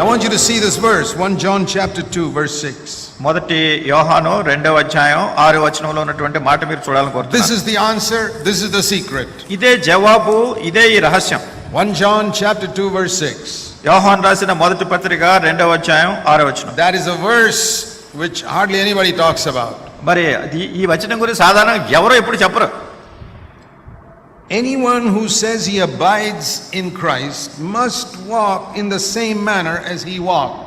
I want you to see this verse, 1 John chapter 2 verse 6. మొదటి యోహాను 2వ అధ్యాయం 6వ వచనంలో ఉన్నటువంటి మాట మీరు చూడాలని కోరుతున్నాను. This is the answer, this is the secret. ఇదే జవాబు, ఇదే ఈ రహస్యం. 1 John chapter 2 verse 6. యోహాను రాసిన మొదటి పత్రిక 2వ అధ్యాయం 6వ వచనం. That is a verse which hardly anybody talks about. మరి ఈ వచనం గురించి సాధారణంగా ఎవరో ఎప్పుడు చెప్పరు. Anyone who says he abides in Christ must walk in the same manner as he walked.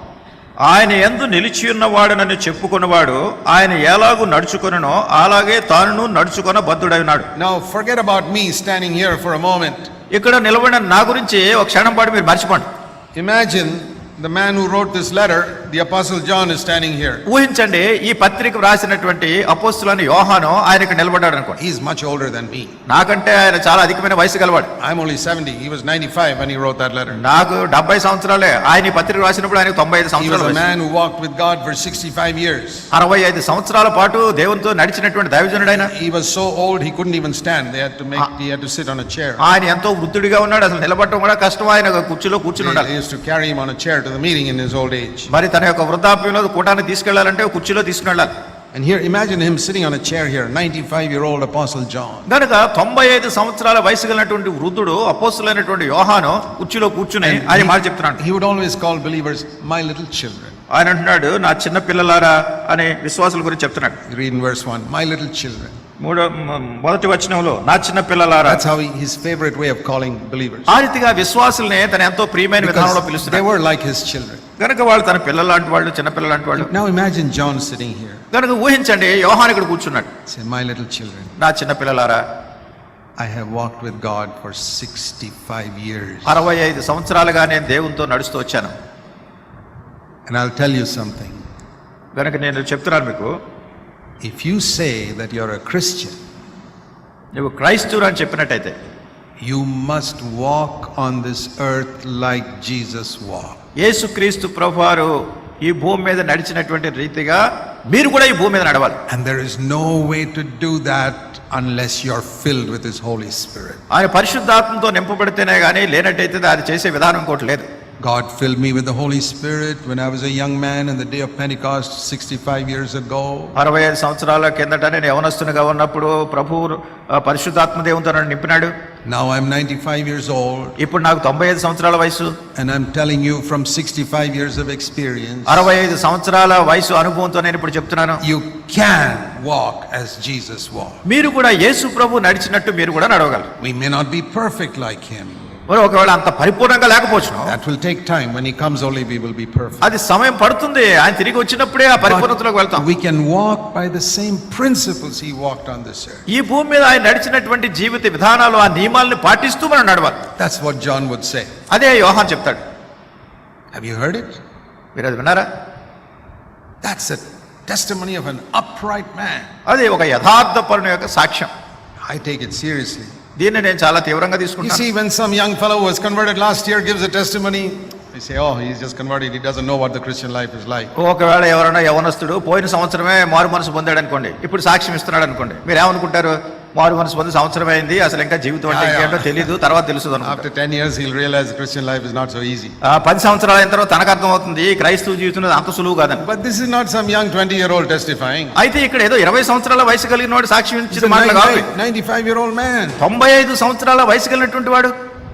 ఆయన యందు నిలిచి ఉన్నవాడనని చెప్పుకున్నవాడు ఆయన ఎలాగూ నడుచుకొననో అలాగే తాను నడుచుకొన బద్ధుడై ఉన్నాడు. Now forget about me standing here for a moment. ఇక్కడ నిలబడిన నా గురించి ఒక క్షణం పాటు మీరు మర్చిపోండి. Imagine the man who wrote this letter, the apostle John, is standing here. ఊహించండి, ఈ పత్రిక రాసినటువంటి అపోస్తలుని యోహాను ఆయన ఇక్కడ నిలబడ్డాడు అనుకోండి. He is much older than me. నాకంటే ఆయన చాలా అధికమైన వయసు గలవాడు. I'm only 70. He was 95 when he wrote that letter. నాకు 70 సంవత్సరాలే. ఆయన ఈ పత్రిక రాసినప్పుడు ఆయనకు 95 He సంవత్సరాలు. was a man who walked with God for 65 years. 65 సంవత్సరాల పాటు దేవునితో నడిచినటువంటి దైవజనుడు ఆయన. He was so old he couldn't even stand. He had to sit on a chair. ఆయన ఎంతో వృద్ధుడిగా ఉన్నాడు. అసలు నిలబడటం కూడా కష్టం. ఆయన కుర్చీలో కూర్చుని ఉండాలి. They used to carry him on a chair to the meeting in his old age. మరి తన యొక్క వృద్ధాప్యంలో కూటాన్ని తీసుకెళ్లాలంటే కుర్చీలో తీసుకుని వెళ్ళాలి. And here, imagine him sitting on a chair here, 95-year-old apostle John. కనుక 95 సంవత్సరాల వయసు కలిగినటువంటి వృద్ధుడు అపోస్తలుడైనటువంటి యోహాను కుర్చీలో కూర్చుని ఆయన మాట చెప్తున్నాడు. He would always call believers my little children. ఆయన అంటున్నాడు, నా చిన్న పిల్లలారా అని విశ్వాసుల గురించి చెప్తున్నాడు. You read in verse 1, my little children. మొదటి వచనంలో నా చిన్న పిల్లలారా. That's how his favorite way of calling believers. ఆ రీతిగా విశ్వాసుల్ని తన ఎంతో ప్రియమైన విధానంలో పిలుస్తున్నాడు. They were like his children. కనుక వాళ్ళు తన పిల్లల లాంటి వాళ్ళు, చిన్న పిల్లల లాంటి వాళ్ళు. Now imagine John sitting here. కనుక ఊహించండి, యోహాను ఇక్కడ కూర్చున్నాడు. Say, my little children. నా చిన్న పిల్లలారా. I have walked with God for 65 years. 65 సంవత్సరాలుగా నేను దేవునితో నడుస్తూ వచ్చాను. And I'll tell you something. కనుక నేను చెప్తున్నాను మీకు, if you say that you're a Christian, నువ్వు క్రైస్తవుడు అని చెప్పినట్టయితే, you must walk on this earth like Jesus walked. యేసుక్రీస్తు ప్రభువారు ఈ భూమి మీద నడిచినటువంటి రీతిగా మీరు కూడా ఈ భూమి మీద నడవాలి. And there is no way to do that unless you're filled with his Holy Spirit. ఆయన పరిశుద్ధాత్మతో నింపబడితేనే గానీ లేనట్టయితే అది చేసే విధానం ఇంకోటి లేదు. God filled me with the Holy Spirit when I was a young man in the day of Pentecost 65 years ago. 65 సంవత్సరాల కిందట నేను యవనస్తునిగా ఉన్నప్పుడు ప్రభువు పరిశుద్ధాత్మ దేవునితో నన్ను నింపినాడు. Now I'm 95 years old. ఇప్పుడు నాకు 95 సంవత్సరాల వయసు. And I'm telling you from 65 years of experience. 65 సంవత్సరాల వయసు అనుభవంతో నేను ఇప్పుడు చెప్తున్నాను. You can walk as Jesus walked. మీరు కూడా యేసు ప్రభు నడిచినట్టు మీరు కూడా నడవగలరు. We may not be perfect like him. మరి ఒకవేళ అంత పరిపూర్ణంగా లేకపోవచ్చును. That will take time. When he comes only we will be perfect. అది సమయం పడుతుంది. ఆయన తిరిగి వచ్చినప్పుడే ఆ పరిపూర్ణతలోకి వెళ్తాం. We can walk by the same principles he walked on this earth. ఈ భూమి మీద ఆయన నడిచినటువంటి జీవిత విధానాలు, ఆ నియమాలను పాటిస్తూ మనం నడవాలి. That's what John would say. అదే యోహాను చెప్తాడు. Have you heard it? మీరు అది విన్నారా? That's a testimony of an upright man. అది ఒక యథార్థపరుని యొక్క సాక్ష్యం. I take it seriously. దీన్ని నేను చాలా తీవ్రంగా You తీసుకుంటాను. see, when some young fellow who was converted last year gives a testimony, we say, oh, he's just converted, he doesn't know what the Christian life is like. ఒకవేళ ఎవరైనా యవనస్తుడు పోయిన సంవత్సరమే మారు మనసు పొందాడు అనుకోండి, ఇప్పుడు సాక్ష్యం ఇస్తున్నాడు అనుకోండి, మీరు ఏమనుకుంటారు? మారు మనసు పొంది సంవత్సరం అయింది, అసలు ఇంకా జీవితం అంటే ఏంటో తెలియదు, తర్వాత తెలుస్తుంది అనుకుంటారు. After 10 years he'll realize the Christian life is not so easy. 10 సంవత్సరాల అయిన తర్వాత తనకు అర్థం అవుతుంది క్రైస్తవ జీవితం అంత సులువు కాదని. But this is not some young 20-year-old testifying. అయితే ఇక్కడ ఏదో 20 సంవత్సరాల వయసు కలిగిన వాడు సాక్ష్యం ఇచ్చిన మాటలు కాదు. 95-year-old man. 95 సంవత్సరాల వయసు కలిగినటువంటి వాడు.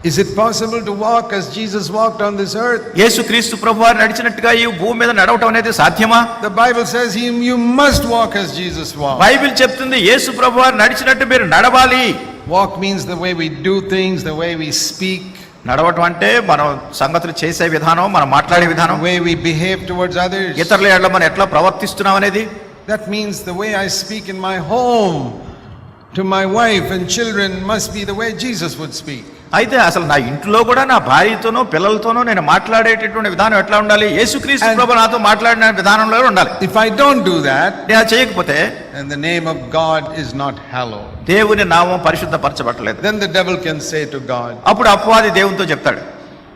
Is it possible to walk as Jesus walked on this earth? యేసుక్రీస్తు ప్రభువారు నడిచినట్టుగా ఈ భూమి మీద నడవటం అనేది సాధ్యమా? The Bible says you must walk as Jesus walked. Bible చెప్తుంది యేసు ప్రభువారు నడిచినట్టు మీరు నడవాలి. Walk means the way we do things, the way we speak. నడవటం అంటే మనం సంగతులు చేసే విధానం, మనం మాట్లాడే విధానం, the way we behave towards others. ఇతరుల ఎడల మనం ఎట్లా ప్రవర్తిస్తున్నాం అనేది. That means the way I speak in my home to my wife and children must be the way Jesus would speak. అయితే అసలు నా ఇంట్లో కూడా నా భార్యతోనో పిల్లలతోనో నేను మాట్లాడేటటువంటి విధానం ఎట్లా ఉండాలి? యేసుక్రీస్తు ప్రభువు నాతో మాట్లాడిన విధానంలో ఉండాలి. If I don't do that, నేను చేయకపోతే then the name of God is not hallowed. దేవుని నామం పరిశుద్ధపరచబడలేదు. Then the devil can say to God, అప్పుడు అపవాది దేవునితో చెప్తాడు,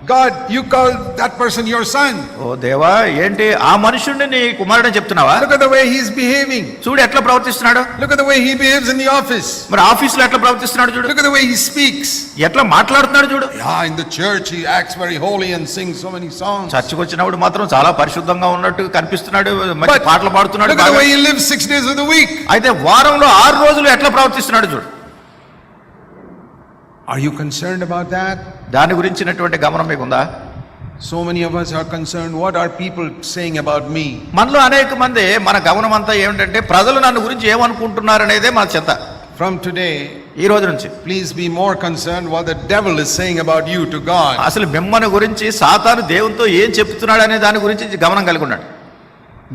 God, you call that person your son. ఓ దేవా, ఏంటి ఆ మనుషుడిని నీ కుమారుడని చెప్తున్నావా? Look at the way he's behaving. చూడు ఎట్లా ప్రవర్తిస్తున్నాడు. Look at the way he behaves in the office. మరి ఆఫీసులో ఎట్లా ప్రవర్తిస్తున్నాడు చూడు. Look at the way he speaks. ఎట్లా మాట్లాడుతున్నాడు చూడు. Yeah, in the church he acts very holy and sings so many songs. చర్చికి వచ్చినప్పుడు మాత్రం చాలా పరిశుద్ధంగా ఉన్నట్టు కనిపిస్తున్నాడు, మంచి పాటలు పాడుతున్నాడు. Look at the way he lives 6 days of the week. అయితే వారంలో 6 రోజులు ఎట్లా ప్రవర్తిస్తున్నాడు చూడు. Are you concerned about that? దాని గురించినటువంటి గమనం మీకుందా? So many of us are concerned, what are people saying about me? మనలో అనేక మంది మన గమనం అంతా ఏమిటంటే ప్రజలు నన్ను గురించి ఏమనుకుంటున్నారు అనేదే మన చింత. From today, ఈ రోజు నుంచి please be more concerned what the devil is saying about you to God. అసలు మిమ్మల్ని గురించి సాతాను దేవునితో ఏం చెప్తున్నాడు అనే దాని గురించి గమనం కలిగి ఉన్నాడు.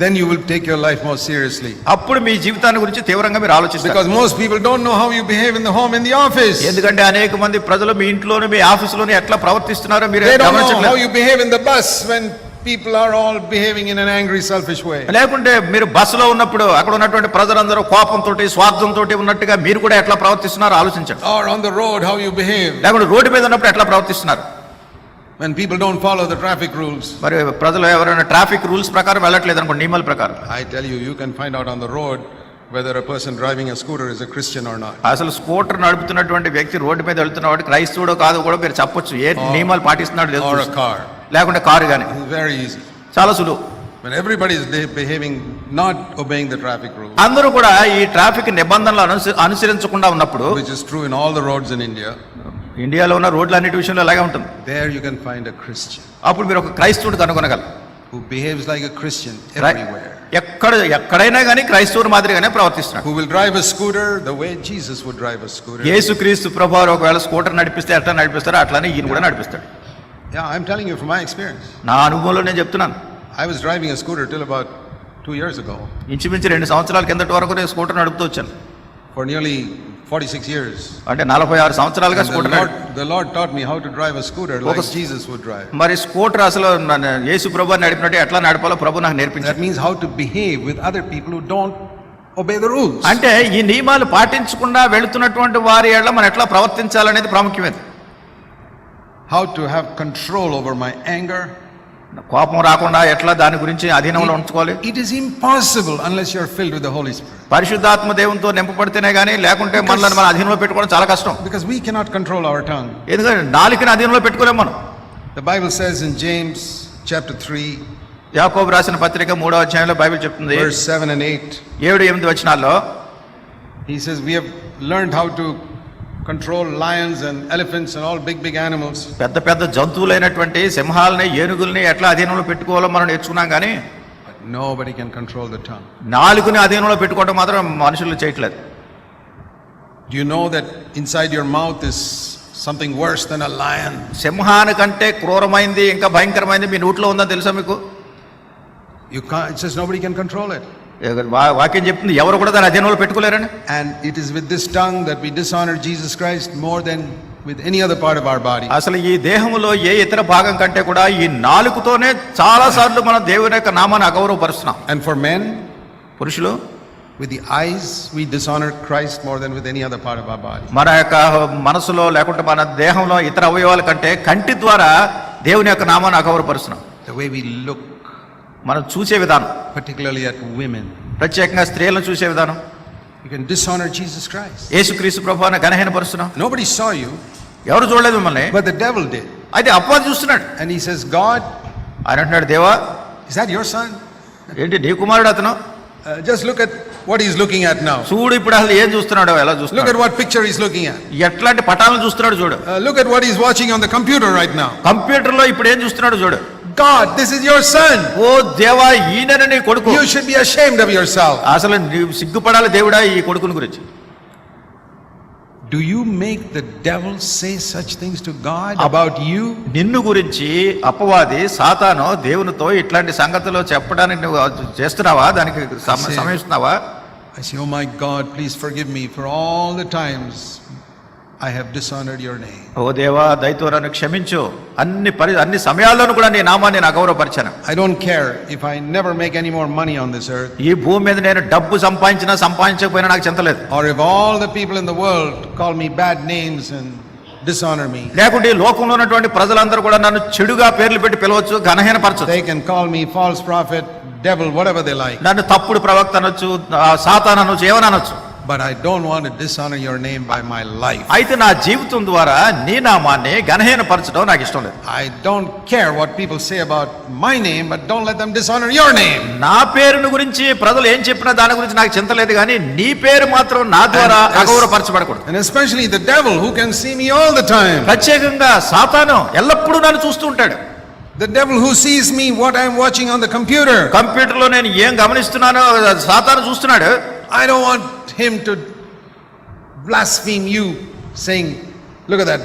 Then you will take your life more seriously. అప్పుడు మీ జీవితాన్ని గురించి తీవ్రంగా మీరు ఆలోచిస్తారు. Because most people don't know how you behave in the home, in the office. ఎందుకంటే అనేక మంది ప్రజలు మీ ఇంట్లోనే మీ ఆఫీసులోనే ఎట్లా ప్రవర్తిస్తున్నారో మీరు They don't know how గమనించట్లేదు. you behave in the bus when people are all behaving in an angry, selfish way. లేకుంటే మీరు బస్సులో ఉన్నప్పుడు అక్కడ ఉన్నటువంటి ప్రజలందరూ కోపంతో స్వార్థంతో ఉన్నట్టుగా మీరు కూడా ఎట్లా ప్రవర్తిస్తున్నారో ఆలోచించండి. Or on the road, how you behave. లేకుంటే రోడ్డు మీద ఉన్నప్పుడు ఎట్లా ప్రవర్తిస్తున్నారు. When people don't follow the traffic rules. మరి ప్రజలు ఎవరైనా ట్రాఫిక్ రూల్స్ ప్రకారం వెళ్ళట్లేదు అనుకోండి, నియమాల ప్రకారం. I tell you, you can find out on the road whether a person driving a scooter is a Christian or not. అసలు స్కూటర్ నడుపుతున్నటువంటి వ్యక్తి రోడ్డు మీద వెళ్తున్నవాడు క్రైస్తవుడో కాదో కూడా మీరు చెప్పొచ్చు. ఏ నియమాలు పాటిస్తున్నాడు లేదు. Or a car. లేకుంటే కారు కానీ. It's very easy. చాలా సులువు. When everybody is behaving, not obeying the traffic rules. అందరూ కూడా ఈ ట్రాఫిక్ నిబంధనలు అనుసరించకుండా ఉన్నప్పుడు, Which is true in all the roads in India. ఇండియాలో ఉన్న రోడ్లు అన్నిటి విషయంలో అలాగే ఉంటుంది. There you can find a Christian. అప్పుడు మీరు ఒక క్రైస్తవుడు కనుగొనగలరు. Who behaves like a Christian everywhere. ఎక్కడైనా కానీ క్రైస్తవుడు మాదిరిగానే ప్రవర్తిస్తున్నాడు. Who will drive a scooter the way Jesus would drive a scooter. యేసుక్రీస్తు ప్రభువారు ఒకవేళ స్కూటర్ నడిపిస్తే ఎట్లా నడిపిస్తారో అట్లానే ఈయన కూడా నడిపిస్తాడు. Yeah, I'm telling you from my experience. నా అనుభవంలో నేను చెప్తున్నాను. I was driving a scooter till about 2 years ago. ఇంచుమించు 2 సంవత్సరాల కిందటి వరకు నేను స్కూటర్ నడుపుతూ వచ్చాను. For nearly 46 years. అంటే 46 సంవత్సరాలుగా scooter. The Lord taught me how to drive a scooter like Jesus would drive. మరి స్కూటర్ అసలు యేసు ప్రభువు నడిపినట్టు ఎట్లా నడపాలో ప్రభు నాకు నేర్పించాడు. That means how to behave with other people who don't obey the rules. అంటే ఈ నియమాలు పాటించకుండా వెళుతున్నటువంటి వారి ఎడల మనం ఎట్లా ప్రవర్తించాలనేది ప్రాముఖ్యమైనది. How to have control over my anger. కోపం రాకుండా ఎట్లా దాని గురించి అధీనంలో ఉంచుకోవాలి. It is impossible unless you are filled with the Holy Spirit. పరిశుద్ధాత్మ దేవునితో నింపబడితేనే గానీ, లేకుంటే మనల్ని మన అధీనంలో పెట్టుకోవడం చాలా కష్టం. Because we cannot control our tongue. ఎందుకంటే నాలుకని అధీనంలో పెట్టుకోలేము మనం. The Bible says in James chapter 3, యాకోబు రాసిన పత్రిక 3వ అధ్యాయంలో బైబిల్ చెప్తుంది, verse 7 and 8. 7-8 వచనాల్లో He says we have learned how to control lions and elephants and all big animals. పెద్ద పెద్ద జంతువులైనటువంటి సింహాలని, ఏనుగుల్ని ఎట్లా అధీనంలో పెట్టుకోవాలో మనం నేర్చుకున్నాం కానీ But nobody can control the tongue. నాలుకని అధీనంలో పెట్టుకోవడం మాత్రం మనుషులు చేయట్లేదు. Do you know that inside your mouth is something worse than a lion? సింహానికంటే క్రూరమైంది, ఇంకా భయంకరమైంది మీ నోట్లో ఉందని తెలుసా మీకు? You can't, it says nobody can control it. వాక్యం చెప్తుంది ఎవరు కూడా దాని అధీనంలో పెట్టుకోలేరని. And it is with this tongue that we dishonor Jesus Christ more than with any other part of our body. అసలు ఈ దేహంలో ఏ ఇతర భాగం కంటే కూడా ఈ నాలుకతోనే చాలా సార్లు మనం దేవుని యొక్క నామాన్ని అగౌరవపరుస్తున్నాం. And for men, పురుషులు, with the eyes we dishonor Christ more than with any other part of our body. మన యొక్క మనసులో లేకుంటే మన దేహంలో ఇతర అవయవాల కంటే కంటి ద్వారా దేవుని యొక్క నామాన్ని అగౌరవపరుస్తున్నాం. The way we look, మనం చూసే విధానం, particularly at women. ప్రత్యేకంగా స్త్రీలను చూసే విధానం. You can dishonor Jesus Christ. యేసుక్రీస్తు ప్రభువుని ఘనహీనపరుస్తున్నాం. Nobody saw you, ఎవరు చూడలేదు మిమ్మల్ని, but the devil did. అయితే అపవాది చూస్తున్నాడు. And he says, God, ఆయన అంటున్నాడు, దేవా is that your son? ఏంటి నీ కుమారుడు అతను? Just look at what he's looking at now. చూడు ఇప్పుడు అసలు ఏం చూస్తున్నాడో, ఎలా Look చూస్తున్నాడు, at what picture he's looking at. ఎట్లాంటి పటాలను చూస్తున్నాడు చూడు. Look at what he's watching on the computer right now. Computer లో ఇప్పుడు ఏం చూస్తున్నాడు చూడు. God, this is your son. ఓ దేవా, ఈయన నీ కొడుకు. You should be ashamed of yourself. అసలు నీవు సిగ్గుపడాలి దేవుడా ఈ కొడుకుని గురించి. Do you make the devil say such things to God about you? నిన్ను గురించి అపవాది సాతాను దేవునితో ఇట్లాంటి సంగతులు చెప్పడానికి నువ్వు చేస్తున్నావా? దానికి సమయిస్తున్నావా? I say, oh my God, please forgive me for all the times I have dishonored your name. ఓ దేవా, దయతో నన్ను క్షమించు. అన్ని సమయాల్లోనూ కూడా నీ నామాన్ని నేను అగౌరవపరిచాను. I don't care if I never make any more money on this earth. ఈ భూమి మీద నేను డబ్బు సంపాదించినా సంపాదించకపోయినా నాకు చింతలేదు. Or if all the people in the world call me bad names and dishonor me. లేకుంటే ఈ లోకంలో ఉన్నటువంటి ప్రజలందరూ కూడా నన్ను చెడుగా పేర్లు పెట్టి పిలవచ్చు, ఘనహీనపరచవచ్చు. They can call me false prophet, devil, whatever they like. నన్ను తప్పుడు ప్రవక్త అనొచ్చు, సాతాను అనొచ్చు, ఏమని అనొచ్చు. But I don't want to dishonor your name by my life. అయితే నా జీవితం ద్వారా నీ నామాన్ని ఘనహీనపరచడం నాకు ఇష్టం లేదు. I don't care what people say about my name, but don't let them dishonor your name. నా పేరును గురించి ప్రజలు ఏం చెప్పినా దాని గురించి నాకు చింత లేదు, కానీ నీ పేరు మాత్రం నా ద్వారా అగౌరవపరచబడకూడదు. And especially the devil, who can see me all the time. ప్రత్యేకంగా సాతాను ఎల్లప్పుడూ నన్ను చూస్తూ ఉంటాడు. The devil who sees me, what I'm watching on the computer. కంప్యూటర్లో నేను ఏం గమనిస్తున్నానో సాతాను చూస్తున్నాడు. I don't want him to blaspheme you, saying, look at that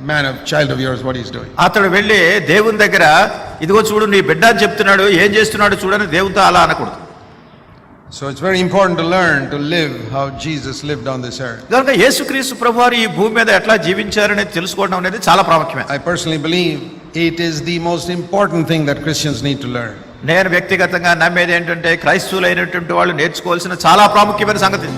man of child of yours, what he's doing. అతడు వెళ్ళి దేవుని దగ్గర ఇదిగో చూడు నీ బిడ్డ అని చెప్తున్నాడు, ఏం చేస్తున్నాడు చూడని దేవునితో అలా అనకూడదు. So it's very important to learn to live how Jesus lived on this earth. కనుక యేసుక్రీస్తు ప్రభువారు ఈ భూమి మీద ఎట్లా జీవించారని తెలుసుకోవడం అనేది చాలా ప్రాముఖ్యమే. I personally believe it is the most important thing that Christians need to learn. నేను వ్యక్తిగతంగా నమ్మేది ఏంటంటే క్రైస్తవులైనటువంటి వాళ్ళు నేర్చుకోవాల్సిన చాలా ప్రాముఖ్యమైన సంగతి.